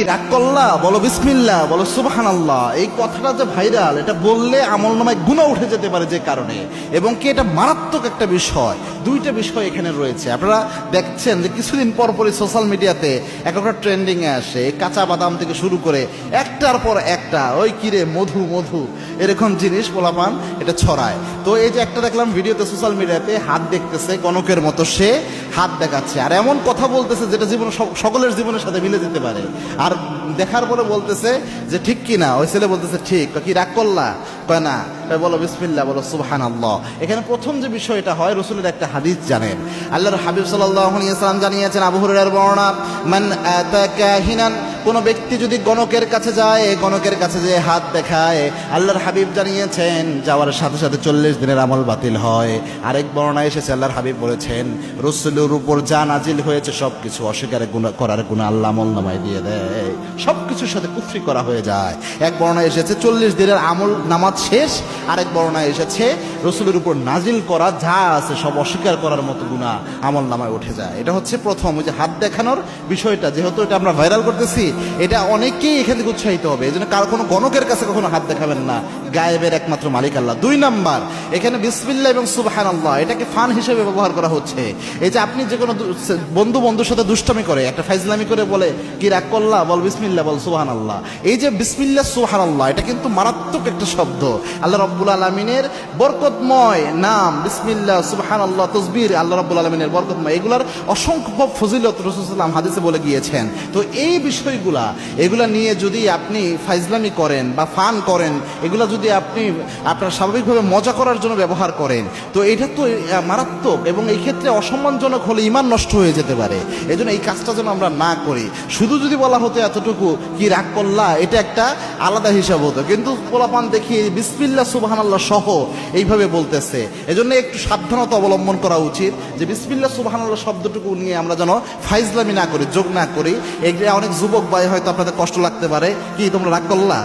রাগ করলা, বলো বিসমিল্লাহ, বলো সুবহানাল্লাহ। এই কথাটা যে ভাইরাল, এটা বললে আমলনামায় গুনাহ উঠে যেতে পারে যে কারণে, এবং কি এটা মারাত্মক একটা বিষয়। দুইটা বিষয় এখানে রয়েছে। আপনারা দেখছেন যে কিছুদিন পর পরই সোশ্যাল মিডিয়াতে একটা ট্রেন্ডিংয়ে আসে, কাঁচা বাদাম থেকে শুরু করে একটার পর একটা ওই কিরে মধু মধু এরকম জিনিস পোলাপান এটা ছড়ায়। তো এই যে একটা দেখলাম ভিডিওতে সোশ্যাল মিডিয়াতে, হাত দেখতেছে গণকের মতো, সে হাত দেখাচ্ছে আর এমন কথা বলতেছে যেটা জীবন সকলের জীবনের সাথে মিলে যেতে পারে। আর দেখার পরে বলতেছে যে ঠিক কি না, ওই ছেলে বলতেছে ঠিক। কি রাগ করলা? কয় না। বলো বিসমিল্লাহ, বলো সুবহানাল্লাহ। এখানে প্রথম যে বিষয়টা হয়, রাসূলের একটা হাদিস জানেন, আল্লাহর হাবিব সাল্লাল্লাহু আলাইহি ওয়াসাল্লাম জানিয়েছেন, আবু হুরায়রার বর্ণনা, মান আতা কাহিনান, কোন ব্যক্তি যদি গণকের কাছে যায়, গণকের কাছে যে হাত দেখায়, আল্লাহর হাবিব জানিয়েছেন যাওয়ার সাথে সাথে 40 দিনের আমল বাতিল হয়। আরেক বর্ণনায় এসেছে, আল্লাহর হাবিব বলেছেন রাসূলের উপর যা নাজিল হয়েছে সবকিছু অস্বীকার করার গুনাহ আল্লাহ আমলনামায় দিয়ে দেয়, সবকিছুর সাথে কুফরি করা হয়ে যায়। এক বর্ণনায় এসেছে 40 দিনের আমল নামাজ শেষ, আরেক বর্ণনায় এসেছে রাসূলের উপর নাজিল করা যা আছে সব অস্বীকার করার মতো গুনাহ আমলনামায় উঠে যায়। এটা হচ্ছে প্রথম, ওই যে হাত দেখানোর বিষয়টা, যেহেতু এটা আমরা ভাইরাল করতেছি, এটা অনেকেই এখান থেকে উৎসাহিত হবে। এই জন্য কারো কোনো গণকের কাছে কখনো হাত দেখাবেন না, গায়েবের একমাত্র মালিক আল্লাহ। 2 নাম্বার, এখানে বিসমিল্লাহ এবং সুবহানাল্লাহ এটাকে ফান হিসেবে ব্যবহার করা হচ্ছে। এই যে আপনি যে কোনো বন্ধুর সাথে দুষ্টামি করে, একটা ফাইজলামি করে বলে কি রাগ করলা, বল বিসমিল্লাহ, বল সুবহানাল্লাহ। এই যে বিসমিল্লাহ সুবহানাল্লাহ, এটা কিন্তু মারাত্মক একটা শব্দ। আল্লাহ রাব্বুল আলামিনের বরকতময় নাম বিসমিল্লাহ, সুবহানাল্লাহ, তাসবিহ আল্লাহ রাব্বুল আলামিনের বরকতময়, এগুলার অসংখ্য ফজিলত রাসূল সাল্লাল্লাহু আলাইহি ওয়াসাল্লাম হাদিসে বলে গিয়েছেন। তো এই এগুলা নিয়ে যদি আপনি ফাইজলামি করেন বা ফান করেন, এগুলা যদি আপনি আপনার স্বাভাবিকভাবে মজা করার জন্য ব্যবহার করেন, তো এটা তো মারাত্মক, এবং এই ক্ষেত্রে অসম্মানজনক হলে ঈমান নষ্ট হয়ে যেতে পারে। এই জন্য এই কাজটা যেন আমরা না করি। শুধু যদি বলা হতো এতটুকু কি রাগ করলা, এটা একটা আলাদা হিসাব হতো, কিন্তু পোলাপান দেখি বিসমিল্লাহ সুবহানাল্লাহ সহ এইভাবে বলতেছে। এজন্য একটু সাবধানতা অবলম্বন করা উচিত, যে বিসমিল্লাহ সুবহানাল্লাহ শব্দটুকু নিয়ে আমরা যেন ফাইজলামি না করি, যোগ না করি। এগুলো অনেক যুবক ভাই হয়তো আপনাদের কষ্ট লাগতে পারে, কি তোমরা রাগ করলা।